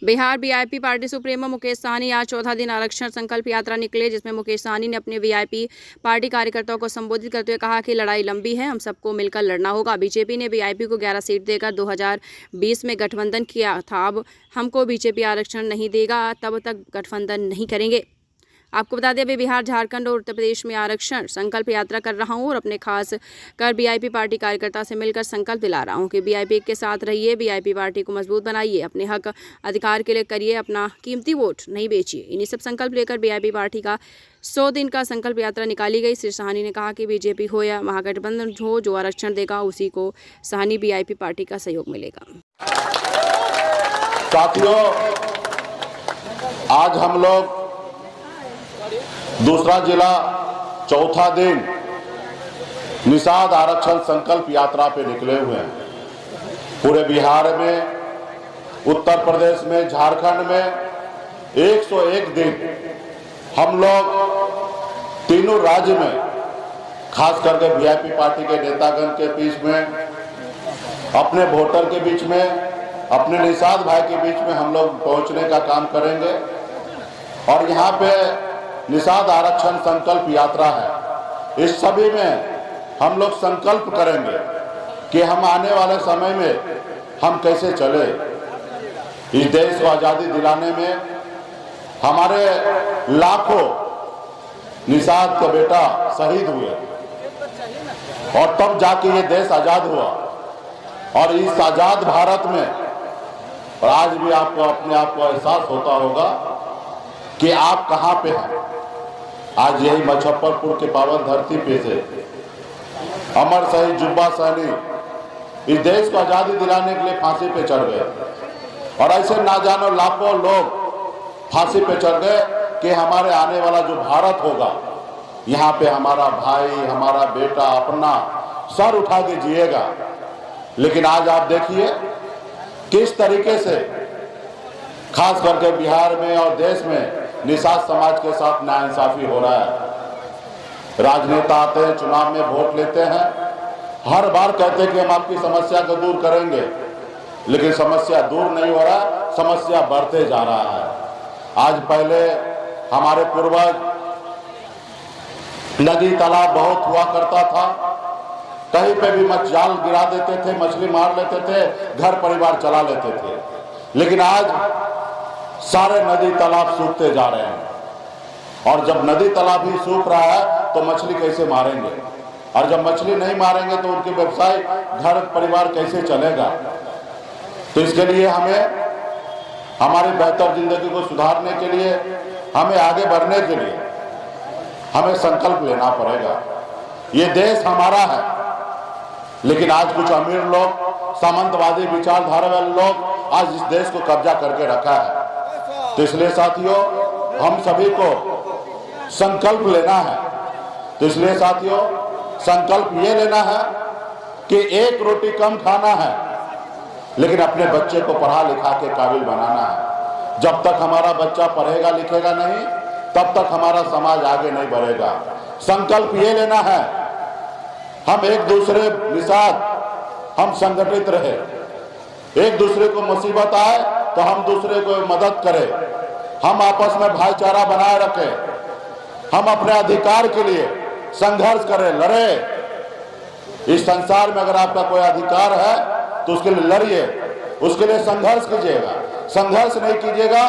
Bihar VIP party supremo Mukesh Sahni आज चौथा दिन आरक्षण संकल्प यात्रा निकले, जिसमें मुकेश साहनी ने अपने वीआईपी पार्टी कार्यकर्ताओं को संबोधित करते हुए कहा कि लड़ाई लंबी है, हम सबको मिलकर लड़ना होगा। बीजेपी ने वीआईपी को 11 सीट देकर 2020 में गठबंधन किया था। अब हमको बीजेपी आरक्षण नहीं देगा तब तक गठबंधन नहीं करेंगे। आपको बता दें, अभी बिहार, झारखंड और उत्तर प्रदेश में आरक्षण संकल्प यात्रा कर रहा हूं और अपने खास कर वीआईपी पार्टी कार्यकर्ता से मिलकर संकल्प दिला रहा हूं कि वीआईपी के साथ रहिए, वीआईपी पार्टी को मजबूत बनाइए, अपने हक अधिकार के लिए करिए अपना कीमती वोट नहीं बेचिए। इन्हीं सब संकल्प लेकर वीआईपी पार्टी का 100 दिन का संकल्प यात्रा निकाली गई। श्री साहनी ने कहा कि बीजेपी हो या महागठबंधन हो, जो आरक्षण देगा उसी को साहनी वीआईपी पार्टी का सहयोग मिलेगा। साथियों, आज हम लोग दूसरा जिला चौथा दिन निषाद आरक्षण संकल्प यात्रा पे निकले हुए हैं। पूरे बिहार में, उत्तर प्रदेश में, झारखंड में 101 दिन हम लोग तीनों राज्य में, खास करके वीआईपी पार्टी के नेतागण के बीच में, अपने वोटर के बीच में, अपने निषाद भाई के बीच में हम लोग पहुंचने का काम करेंगे। और यहाँ पे निषाद आरक्षण संकल्प यात्रा है। इस सभी में हम लोग संकल्प करेंगे कि हम आने वाले समय में हम कैसे चले। इस देश को आजादी दिलाने में हमारे लाखों निषाद का बेटा शहीद हुए और तब जाके ये देश आजाद हुआ। और इस आजाद भारत में, और आज भी आपको अपने आप को एहसास होता होगा कि आप कहां पे हैं। आज यही मुजफ्फरपुर के पावन धरती पे से अमर शहीद जुब्बा सहनी इस देश को आजादी दिलाने के लिए फांसी पे चढ़ गए। और ऐसे ना जानो लाखों लोग फांसी पे चढ़ गए कि हमारे आने वाला जो भारत होगा, यहाँ पे हमारा भाई, हमारा बेटा अपना सर उठा के जिएगा। लेकिन आज आप देखिए किस तरीके से खास करके बिहार में और देश में निषाद समाज के साथ नाइंसाफी हो रहा है। राजनेता आते हैं, चुनाव में वोट लेते हैं, हर बार कहते हैं कि हम आपकी समस्या को दूर करेंगे, लेकिन समस्या दूर नहीं हो रहा, समस्या बढ़ते जा रहा है। आज पहले हमारे पूर्वज नदी तालाब बहुत हुआ करता था, कहीं पे भी जाल गिरा देते थे, मछली मार लेते थे, घर परिवार चला लेते थे। लेकिन आज सारे नदी तालाब सूखते जा रहे हैं। और जब नदी तालाब ही सूख रहा है तो मछली कैसे मारेंगे, और जब मछली नहीं मारेंगे तो उनके व्यवसाय, घर परिवार कैसे चलेगा। तो इसके लिए हमें हमारी बेहतर जिंदगी को सुधारने के लिए, हमें आगे बढ़ने के लिए हमें संकल्प लेना पड़ेगा। ये देश हमारा है, लेकिन आज कुछ अमीर लोग, सामंतवादी विचारधारा वाले लोग आज इस देश को कब्जा करके रखा है। तो इसलिए साथियों, हम सभी को संकल्प लेना है। तो इसलिए साथियों, संकल्प ये लेना है कि एक रोटी कम खाना है, लेकिन अपने बच्चे को पढ़ा लिखा के काबिल बनाना है। जब तक हमारा बच्चा पढ़ेगा लिखेगा नहीं, तब तक हमारा समाज आगे नहीं बढ़ेगा। संकल्प ये लेना है, हम एक दूसरे के साथ हम संगठित रहे, एक दूसरे को मुसीबत आए तो हम दूसरे को मदद करें, हम आपस में भाईचारा बनाए रखें, हम अपने अधिकार के लिए संघर्ष करें, लड़े। इस संसार में अगर आपका कोई अधिकार है तो उसके लिए लड़िए, उसके लिए संघर्ष कीजिएगा। संघर्ष नहीं कीजिएगा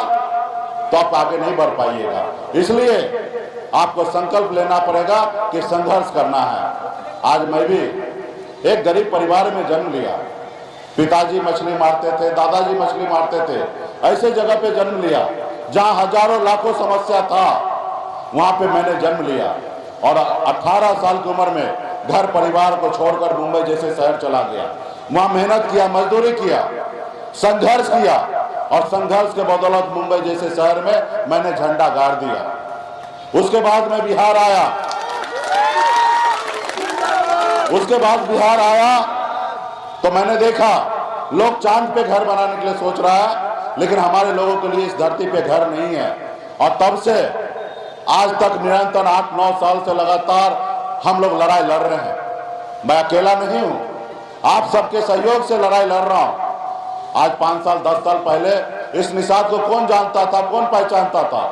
तो आप आगे नहीं बढ़ पाइएगा। इसलिए आपको संकल्प लेना पड़ेगा कि संघर्ष करना है। आज मैं भी एक गरीब परिवार में जन्म लिया। पिताजी मछली मारते थे, दादाजी मछली मारते थे। ऐसे जगह पे जन्म लिया जहां हजारों लाखों समस्या था, वहां पे मैंने जन्म लिया। और 18 साल की उम्र में घर परिवार को छोड़कर मुंबई जैसे शहर चला गया। वहां मेहनत किया, मजदूरी किया, संघर्ष किया, और संघर्ष के बदौलत मुंबई जैसे शहर में मैंने झंडा गाड़ दिया। उसके बाद मैं बिहार आया। उसके बाद बिहार आया तो मैंने देखा लोग चांद पे घर बनाने के लिए सोच रहा है, लेकिन हमारे लोगों के लिए इस धरती पे घर नहीं है। और तब से आज तक निरंतर 8-9 साल से लगातार हम लोग लड़ाई लड़ रहे हैं। मैं अकेला नहीं हूं, आप सबके सहयोग से लड़ाई लड़ रहा हूं। आज 5 साल 10 साल पहले इस निषाद को कौन जानता था, कौन पहचानता था,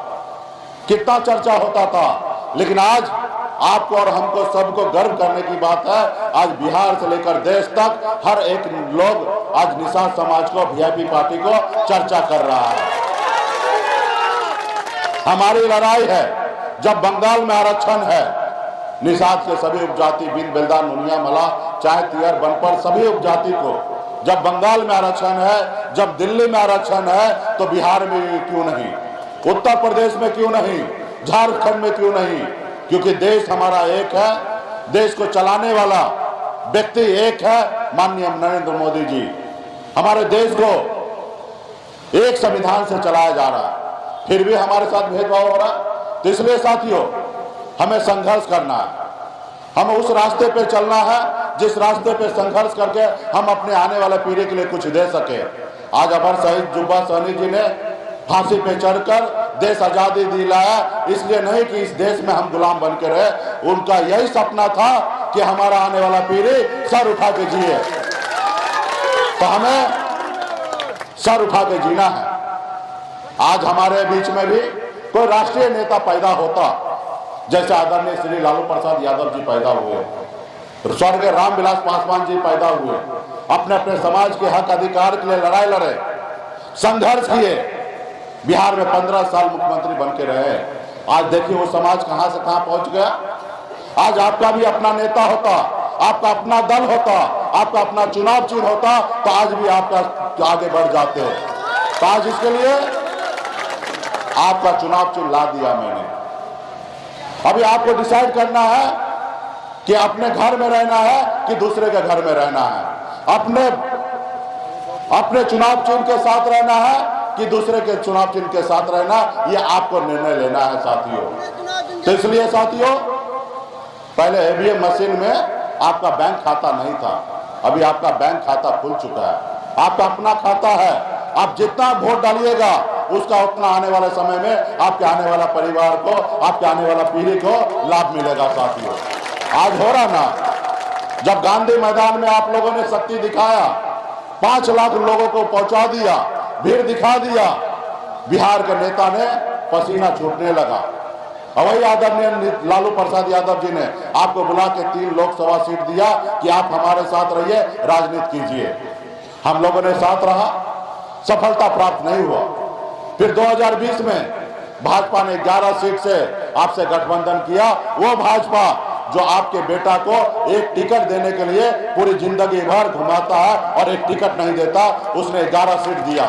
कितना चर्चा होता था। लेकिन आज आपको और हमको सबको गर्व करने की बात है, आज बिहार से लेकर देश तक हर एक लोग आज निषाद समाज को, वीआईपी पार्टी को चर्चा कर रहा है। हमारी लड़ाई है, जब बंगाल में आरक्षण है, निषाद के सभी उपजाति, बिन, बेलदार, मुनिया, मला, चाहे तियर, बनपर, सभी उपजाति को जब बंगाल में आरक्षण है, जब दिल्ली में आरक्षण है, तो बिहार में क्यों नहीं, उत्तर प्रदेश में क्यों नहीं, झारखंड में क्यों नहीं? क्योंकि देश हमारा एक है, देश को चलाने वाला व्यक्ति एक है, माननीय नरेंद्र मोदी जी। हमारे देश को एक संविधान से चलाया जा रहा है, फिर भी हमारे साथ भेदभाव हो रहा है। तो इसलिए साथियों, हमें संघर्ष करना है, हमें उस रास्ते पे चलना है जिस रास्ते पे संघर्ष करके हम अपने आने वाले पीढ़ी के लिए कुछ दे सके। आज अमर शहीद जुब्बा सहनी जी ने फांसी पे चढ़कर देश आजादी दिलाया, इसलिए नहीं कि इस देश में हम गुलाम बन के रहे, उनका यही सपना था कि हमारा आने वाला पीढ़ी सर उठा के जिए। तो हमें सर उठा के जीना है। आज हमारे बीच में भी कोई राष्ट्रीय नेता पैदा होता, जैसे आदरणीय श्री लालू प्रसाद यादव जी पैदा हुए, स्वर्गीय रामविलास पासवान जी पैदा हुए, अपने अपने समाज के हक अधिकार के लिए लड़ाई लड़े, संघर्ष किए, बिहार में 15 साल मुख्यमंत्री बन के रहे। आज देखिए वो समाज कहां से कहां पहुंच गया। आज आपका भी अपना नेता होता, आपका अपना दल होता, आपका अपना चुनाव चिन्ह होता, तो आज भी आपका आगे बढ़ जाते। तो आज इसके लिए आपका चुनाव चिन्ह ला दिया मैंने। अभी आपको डिसाइड करना है कि अपने घर में रहना है कि दूसरे के घर में रहना है, अपने चुनाव चिन्ह के साथ रहना है कि दूसरे के चुनाव चिन्ह के साथ रहना, ये आपको निर्णय लेना है साथियों। तो इसलिए साथियों, पहले ईवीएम मशीन में आपका बैंक खाता नहीं था, अभी आपका बैंक खाता खुल चुका है, आपका अपना खाता है। आप जितना वोट डालिएगा उसका उतना आने वाले समय में आपके आने वाला परिवार को, आपके आने वाला पीढ़ी को लाभ मिलेगा साथियों। आज हो रहा ना, जब गांधी मैदान में आप लोगों ने शक्ति दिखाया, 5 लाख लोगों को पहुंचा दिया, भीड़ दिखा दिया, बिहार के नेता ने पसीना छूटने लगा। और वही आदरणीय लालू प्रसाद यादव जी ने आपको बुला के 3 लोकसभा सीट दिया कि आप हमारे साथ रहिए, राजनीति कीजिए। हम लोगों ने साथ रहा, सफलता प्राप्त नहीं हुआ। फिर 2020 में भाजपा ने 11 सीट से आपसे गठबंधन किया। वो भाजपा जो आपके बेटा को एक टिकट देने के लिए पूरी जिंदगी भर घुमाता है और एक टिकट नहीं देता, उसने 11 सीट दिया।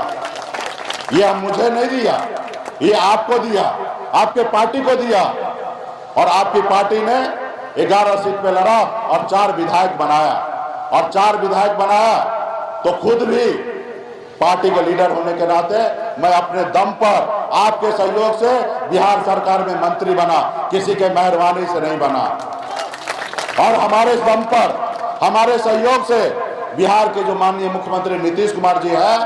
ये मुझे नहीं दिया, ये आपको दिया, आपके पार्टी को दिया। और आपकी पार्टी ने 11 सीट पे लड़ा और 4 विधायक बनाया। और 4 विधायक बनाया तो खुद भी पार्टी के लीडर होने के नाते मैं अपने दम पर आपके सहयोग से बिहार सरकार में मंत्री बना, किसी के मेहरबानी से नहीं बना। और हमारे दम पर, हमारे सहयोग से बिहार के जो माननीय मुख्यमंत्री नीतीश कुमार जी हैं,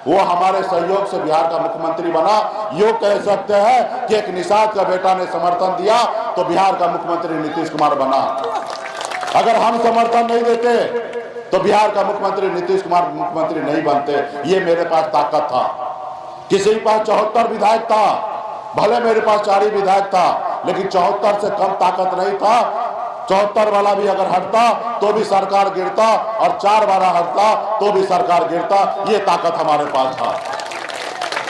वो हमारे सहयोग से बिहार का मुख्यमंत्री बना। यो कह सकते हैं कि एक निषाद का बेटा ने समर्थन दिया तो बिहार का मुख्यमंत्री नीतीश कुमार बना। अगर हम समर्थन नहीं देते तो बिहार का मुख्यमंत्री नीतीश कुमार मुख्यमंत्री नहीं बनते। ये मेरे पास ताकत था। किसी के पास 74 विधायक था, भले मेरे पास 4 ही विधायक था, लेकिन 74 से कम ताकत नहीं था। 74 वाला भी अगर हटता तो भी सरकार गिरता, और 4 वाला हटता तो भी सरकार गिरता। ये ताकत हमारे पास था।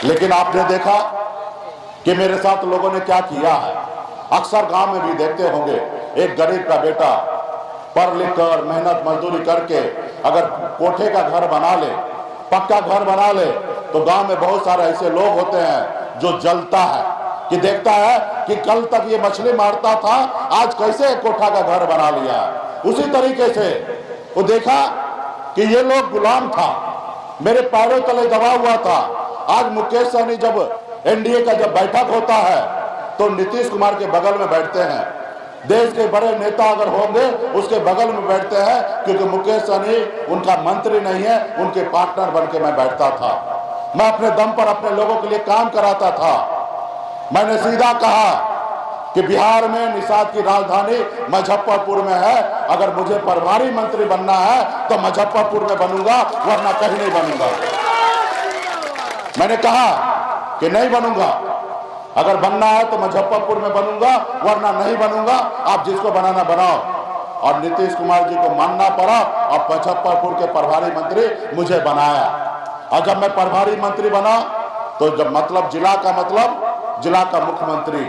लेकिन आपने देखा कि मेरे साथ लोगों ने क्या किया है। अक्सर गांव में भी देखते होंगे, एक गरीब का बेटा पढ़ लिख कर मेहनत मजदूरी करके अगर कोठे का घर बना ले, पक्का घर बना ले, तो गांव में बहुत सारे ऐसे लोग होते हैं जो जलता है कि देखता है कि कल तक ये मछली मारता था, आज कैसे कोठा का घर बना लिया। उसी तरीके से वो देखा कि ये लोग गुलाम था, मेरे पैरों तले दबा हुआ था। आज मुकेश सहनी जब एनडीए का जब बैठक होता है तो नीतीश कुमार के बगल में बैठते हैं। देश के बड़े नेता अगर होंगे उसके बगल में बैठते हैं, क्योंकि मुकेश सहनी उनका मंत्री नहीं है, उनके पार्टनर बन के मैं बैठता था। मैं अपने दम पर अपने लोगों के लिए काम कराता था। मैंने सीधा कहा कि बिहार में निषाद की राजधानी मुजफ्फरपुर में है, अगर मुझे प्रभारी मंत्री बनना है तो मुजफ्फरपुर में बनूंगा, वरना कहीं नहीं बनूंगा। मैंने कहा कि नहीं बनूंगा, अगर बनना है तो मुजफ्फरपुर में बनूंगा, वरना नहीं बनूंगा, आप जिसको बनाना बनाओ। और नीतीश कुमार जी को मानना पड़ा और मुजफ्फरपुर के प्रभारी मंत्री मुझे बनाया। और जब मैं प्रभारी मंत्री बना तो जब मतलब जिला का मुख्यमंत्री,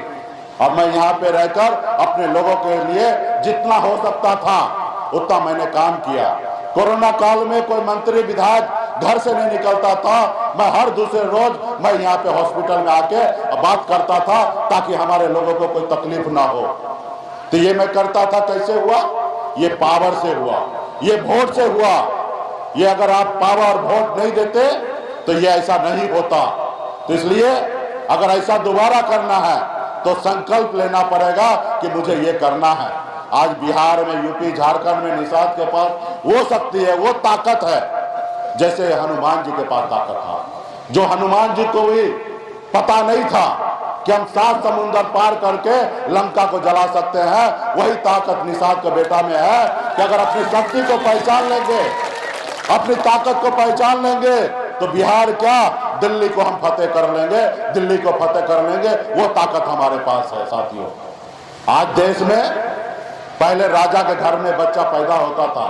और मैं यहाँ पे रहकर अपने लोगों के लिए जितना हो सकता था उतना मैंने काम किया। कोरोना काल में कोई मंत्री विधायक घर से नहीं निकलता था, मैं हर दूसरे रोज मैं यहाँ पे हॉस्पिटल में आके बात करता था ताकि हमारे लोगों को कोई तकलीफ ना हो। तो ये मैं करता था, कैसे हुआ? ये पावर से हुआ, ये वोट से हुआ। ये अगर आप पावर और वोट नहीं देते तो ये ऐसा नहीं होता। तो इसलिए अगर ऐसा दोबारा करना है तो संकल्प लेना पड़ेगा कि मुझे ये करना है। आज बिहार में, यूपी, झारखंड में निषाद के पास वो शक्ति है, वो ताकत है जैसे हनुमान जी के पास ताकत था। जो हनुमान जी को भी पता नहीं था कि हम 7 समुंदर पार करके लंका को जला सकते हैं, वही ताकत निषाद के बेटा में है कि अगर अपनी शक्ति को पहचान लेंगे, अपनी ताकत को पहचान लेंगे तो बिहार क्या, दिल्ली को हम फतेह कर लेंगे, दिल्ली को फतेह कर लेंगे। वो ताकत हमारे पास है साथियों। आज देश में पहले राजा के घर में बच्चा पैदा होता था,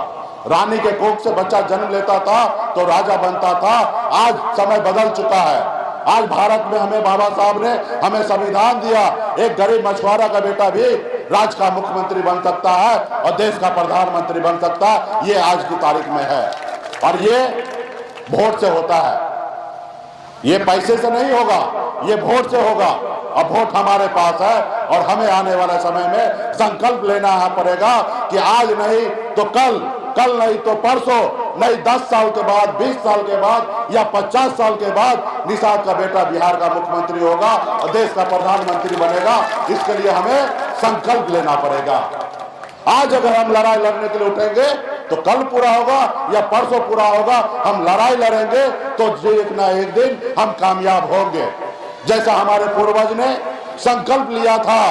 रानी के कोख से बच्चा जन्म लेता था तो राजा बनता था। आज समय बदल चुका है। आज भारत में हमें बाबा साहब ने हमें संविधान दिया, एक गरीब मछुआरा का बेटा भी राज्य का मुख्यमंत्री बन सकता है और देश का प्रधानमंत्री बन सकता है। ये आज की तारीख में है और ये वोट से होता है, ये पैसे से नहीं होगा, ये वोट से होगा। और वोट हमारे पास है और हमें आने वाले समय में संकल्प लेना पड़ेगा कि आज नहीं तो कल, कल नहीं तो परसों, नहीं 10 साल के बाद, 20 साल के बाद या 50 साल के बाद निषाद का बेटा बिहार का मुख्यमंत्री होगा और देश का प्रधानमंत्री बनेगा। इसके लिए हमें संकल्प लेना पड़ेगा। आज अगर हम लड़ाई लड़ने के लिए उठेंगे तो कल पूरा होगा या परसों पूरा होगा। हम लड़ाई लड़ेंगे तो एक ना एक दिन हम कामयाब होंगे। जैसा हमारे पूर्वज ने संकल्प लिया था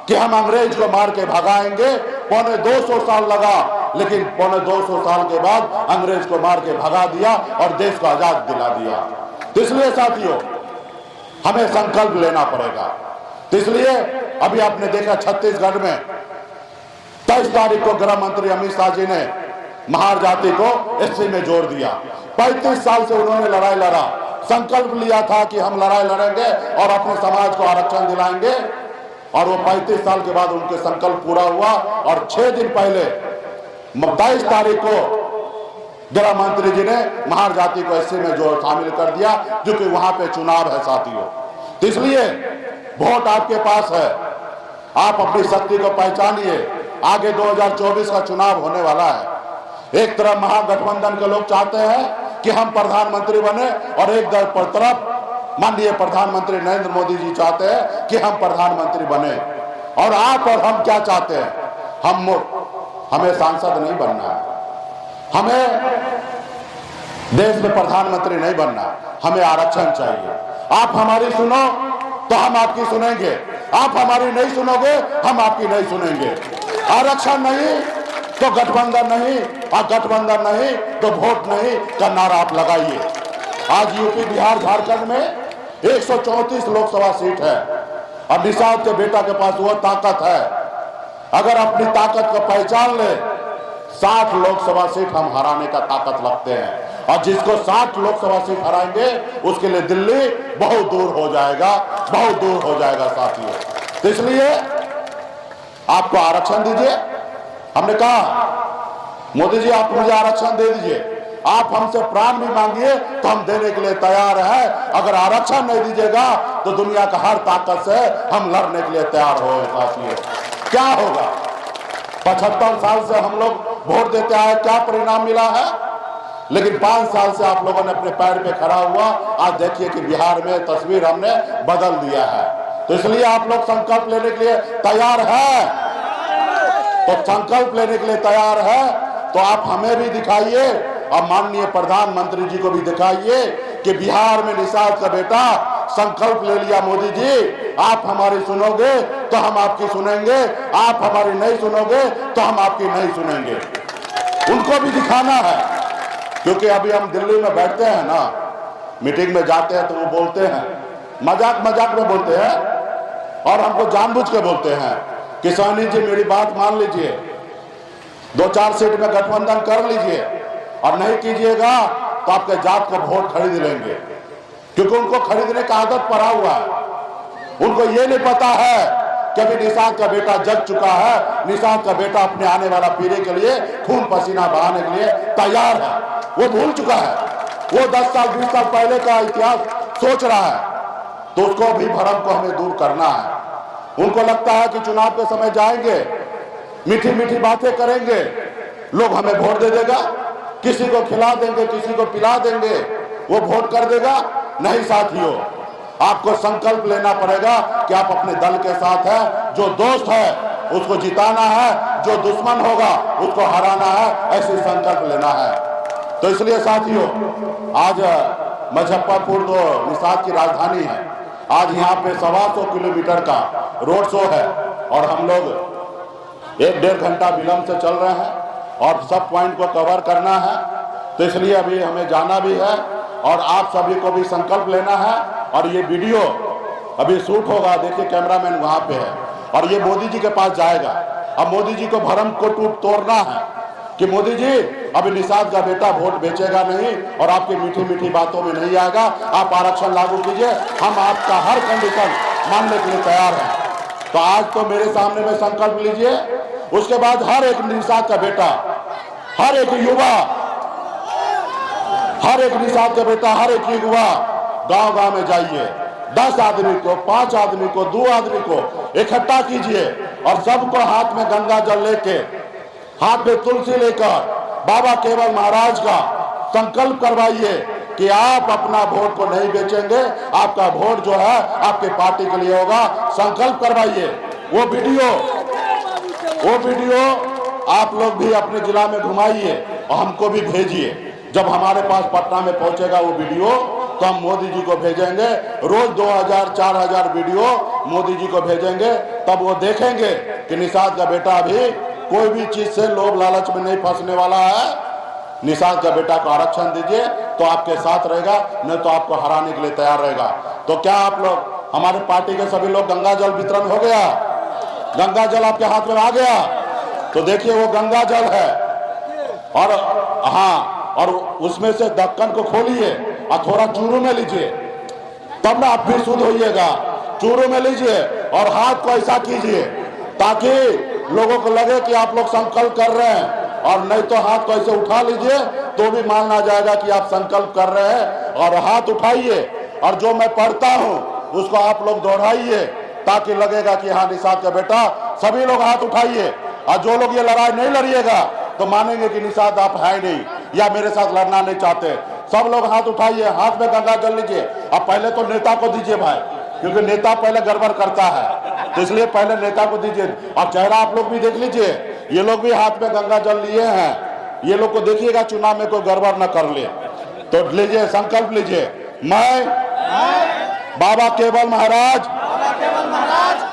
कि हम अंग्रेज को मार के भगाएंगे, 250 साल लगा, लेकिन 250 साल के बाद अंग्रेज को मार के भगा दिया और देश को आजाद दिला दिया। तो इसलिए साथियों हमें संकल्प लेना पड़ेगा। तो इसलिए अभी आपने देखा छत्तीसगढ़ में 23 तारीख को गृह मंत्री अमित शाह जी ने महार जाति को एससी में जोड़ दिया। 35 साल से उन्होंने लड़ाई लड़ा, संकल्प लिया था कि हम लड़ाई लड़ेंगे और अपने समाज को आरक्षण दिलाएंगे। और वो 35 साल के बाद उनके संकल्प पूरा हुआ और 6 दिन पहले 22 तारीख को गृह मंत्री जी ने महार जाति को एससी में जो शामिल कर दिया, क्योंकि वहां पे चुनाव है साथियों। तो इसलिए वोट आपके पास है, आप अपनी शक्ति को पहचानिए। आगे 2024 का चुनाव होने वाला है। एक तरफ महागठबंधन के लोग चाहते हैं कि हम प्रधानमंत्री बने और एक तरफ माननीय प्रधानमंत्री नरेंद्र मोदी जी चाहते हैं कि हम प्रधानमंत्री बने। और आप और हम क्या चाहते हैं? हमें सांसद नहीं बनना है, हमें देश में प्रधानमंत्री नहीं बनना, हमें आरक्षण चाहिए। आप हमारी सुनो तो हम आपकी सुनेंगे, आप हमारी नहीं सुनोगे हम आपकी नहीं सुनेंगे। आरक्षण नहीं तो गठबंधन नहीं, और गठबंधन नहीं तो वोट नहीं का नारा आप लगाइए। आज यूपी, बिहार, झारखंड में 134 लोकसभा सीट है और निषाद के बेटा के पास वो ताकत है। अगर अपनी ताकत को पहचान ले, 60 लोकसभा सीट हम हराने का ताकत रखते हैं। और जिसको 60 लोकसभा सीट हराएंगे उसके लिए दिल्ली बहुत दूर हो जाएगा, बहुत दूर हो जाएगा साथियों। तो इसलिए आपको आरक्षण दीजिए। हमने कहा मोदी जी आप मुझे आरक्षण दे दीजिए, आप हमसे प्राण भी मांगिए तो हम देने के लिए तैयार हैं। अगर आरक्षण नहीं दीजिएगा तो दुनिया का हर ताकत से हम लड़ने के लिए तैयार हो साथियों। क्या होगा? 75 साल से हम लोग वोट देते आए, क्या परिणाम मिला है? लेकिन 5 साल से आप लोगों ने अपने पैर पे खड़ा हुआ। आज देखिए कि बिहार में तस्वीर हमने बदल दिया है। तो इसलिए आप लोग संकल्प लेने के लिए तैयार है, तो संकल्प लेने के लिए तैयार है तो आप हमें भी दिखाइए और माननीय प्रधानमंत्री जी को भी दिखाइए कि बिहार में निषाद का बेटा संकल्प ले लिया। मोदी जी आप हमारी सुनोगे तो हम आपकी सुनेंगे, आप हमारी नहीं सुनोगे तो हम आपकी नहीं सुनेंगे। उनको भी दिखाना है, क्योंकि अभी हम दिल्ली में बैठते हैं ना, मीटिंग में जाते हैं तो वो बोलते हैं, मजाक मजाक में बोलते हैं और हमको जानबूझ के बोलते हैं कि सहनी जी मेरी बात मान लीजिए, 2-4 सीट में गठबंधन कर लीजिए और नहीं कीजिएगा तो आपके जात को वोट खरीद लेंगे। क्योंकि उनको खरीदने का आदत पड़ा हुआ है। उनको ये नहीं पता है कि अभी निषाद का बेटा जग चुका है, निषाद का बेटा अपने आने वाला पीढ़ी के लिए खून पसीना बहाने के लिए तैयार है। वो भूल चुका है, वो 10 साल 20 साल पहले का इतिहास सोच रहा है। तो उसको भी भ्रम को हमें दूर करना है। उनको लगता है कि चुनाव के समय जाएंगे, मीठी मीठी बातें करेंगे, लोग हमें वोट दे देगा, किसी को खिला देंगे, किसी को पिला देंगे, वो वोट कर देगा। नहीं साथियों, आपको संकल्प लेना पड़ेगा कि आप अपने दल के साथ हैं। जो दोस्त है उसको जिताना है, जो दुश्मन होगा उसको हराना है, ऐसे संकल्प लेना है। तो इसलिए साथियों, आज मुजफ्फरपुर तो निषाद की राजधानी है। आज यहाँ पे 125 किलोमीटर का रोड शो है और हम लोग 1-1.5 घंटा विलंब से चल रहे हैं और सब पॉइंट को कवर करना है। तो इसलिए अभी हमें जाना भी है और आप सभी को भी संकल्प लेना है। और ये वीडियो अभी शूट होगा, देखिए कैमरामैन वहाँ पे है और ये मोदी जी के पास जाएगा। अब मोदी जी को भरम को तोड़ना है कि मोदी जी अभी निषाद का बेटा वोट बेचेगा नहीं और आपकी मीठी मीठी बातों में नहीं आएगा, आप आरक्षण लागू कीजिए, हम आपका हर कंडीशन मानने के लिए तैयार हैं। तो आज तो मेरे सामने में संकल्प लीजिए, उसके बाद हर एक निषाद का बेटा, हर एक युवा, हर एक निषाद का बेटा, हर एक युवा गांव गांव में जाइए, 10 आदमी को, 5 आदमी को, 2 आदमी को इकट्ठा कीजिए और सबको हाथ में गंगा जल लेके, हाथ में तुलसी लेकर बाबा केवल महाराज का संकल्प करवाइए कि आप अपना वोट को नहीं बेचेंगे, आपका वोट जो है आपके पार्टी के लिए होगा। संकल्प करवाइए। वो वीडियो आप लोग भी अपने जिला में घुमाइए और हमको भी भेजिए। जब हमारे पास पटना में पहुंचेगा वो वीडियो तो हम मोदी जी को भेजेंगे। रोज 2000-4000 वीडियो मोदी जी को भेजेंगे, तब वो देखेंगे कि निषाद का बेटा अभी कोई भी चीज से लोभ लालच में नहीं फंसने वाला है। निषाद का बेटा को आरक्षण दीजिए तो आपके साथ रहेगा, नहीं तो आपको हराने के लिए तैयार रहेगा। तो क्या आप लोग, हमारे पार्टी के सभी लोग, गंगा जल वितरण हो गया? गंगा जल आपके हाथ में आ गया? तो देखिए वो गंगा जल है और हाँ, और उसमें से ढक्कन को खोलिए और थोड़ा चूरू में लीजिए, तब ना आप फिर शुद्ध होइएगा। चूरू में लीजिए और हाथ को ऐसा कीजिए ताकि लोगों को लगे कि आप लोग संकल्प कर रहे हैं, और नहीं तो हाथ को ऐसे उठा लीजिए तो भी माना जाएगा कि आप संकल्प कर रहे हैं। और हाथ उठाइए और जो मैं पढ़ता हूं उसको आप लोग दोहराइए ताकि लगेगा कि हाँ निषाद का बेटा। सभी लोग हाथ उठाइए और जो लोग ये लड़ाई नहीं लड़िएगा तो मानेंगे कि निषाद आप है नहीं या मेरे साथ लड़ना नहीं चाहते। सब लोग हाथ उठाइए, हाथ में गंगा जल लीजिए। अब पहले तो नेता को दीजिए भाई, क्योंकि नेता पहले गड़बड़ करता है, तो इसलिए पहले नेता को दीजिए। और चेहरा आप लोग भी देख लीजिए, ये लोग भी हाथ में गंगा जल लिए हैं, ये लोग को देखिएगा चुनाव में कोई गड़बड़ न कर ले। तो लीजिए, संकल्प लीजिए। मैं बाबा केवल महाराज,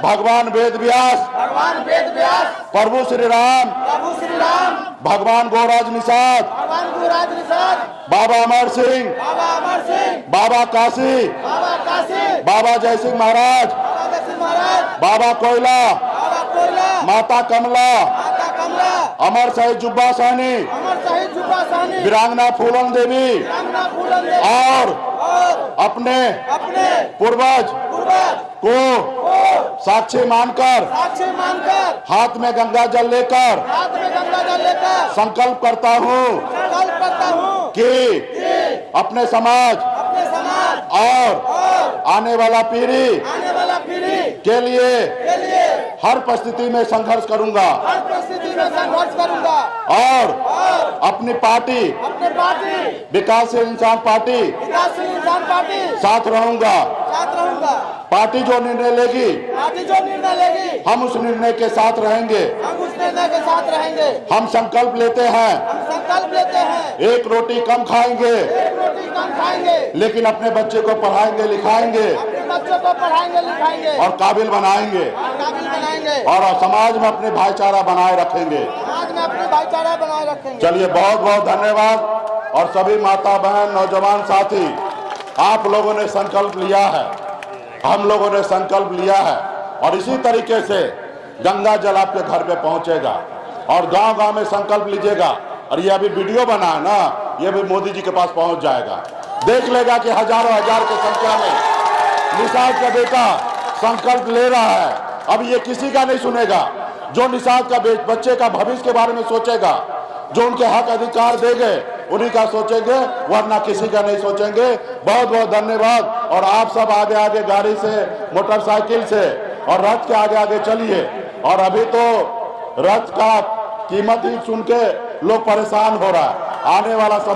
भगवान वेद व्यास, प्रभु श्री राम, भगवान गोराज निषाद, बाबा अमर सिंह, बाबा काशी, बाबा जय सिंह महाराज, बाबा कोयला, माता कमला, अमर शहीद जुब्बा सहनी, वीरांगना फूलन देवी और अपने पूर्वज को साक्षी मानकर हाथ में गंगा जल लेकर संकल्प करता हूँ कि अपने समाज और आने वाला पीढ़ी के लिए हर परिस्थिति में संघर्ष करूंगा और अपनी पार्टी विकासशील इंसान पार्टी साथ रहूंगा। पार्टी जो निर्णय लेगी हम उस निर्णय के साथ रहेंगे। हम संकल्प लेते हैं एक रोटी कम खाएंगे लेकिन अपने बच्चे को पढ़ाएंगे लिखाएंगे और काबिल बनाएंगे और समाज में अपने भाईचारा बनाए रखेंगे। चलिए, बहुत बहुत धन्यवाद। और सभी माता बहन नौजवान साथी आप लोगों ने संकल्प लिया है, हम लोगों ने संकल्प लिया है, और इसी तरीके से गंगा जल आपके घर पे पहुंचेगा और गांव-गांव में संकल्प लीजिएगा। और ये अभी वीडियो बना है ना, ये भी मोदी जी के पास पहुंच जाएगा। देख लेगा कि हजारों हजार की संख्या में निषाद का बेटा संकल्प ले रहा है। अब ये किसी का नहीं सुनेगा। जो निषाद का बच्चे का भविष्य के बारे में सोचेगा, जो उनके हक अधिकार देंगे, उन्हीं का सोचेंगे, वरना किसी का नहीं सोचेंगे। बहुत बहुत धन्यवाद। और आप सब आगे आगे गाड़ी से, मोटरसाइकिल से और रथ के आगे आगे चलिए। और अभी तो रथ का कीमत ही सुन के लोग परेशान हो रहा है। आने वाला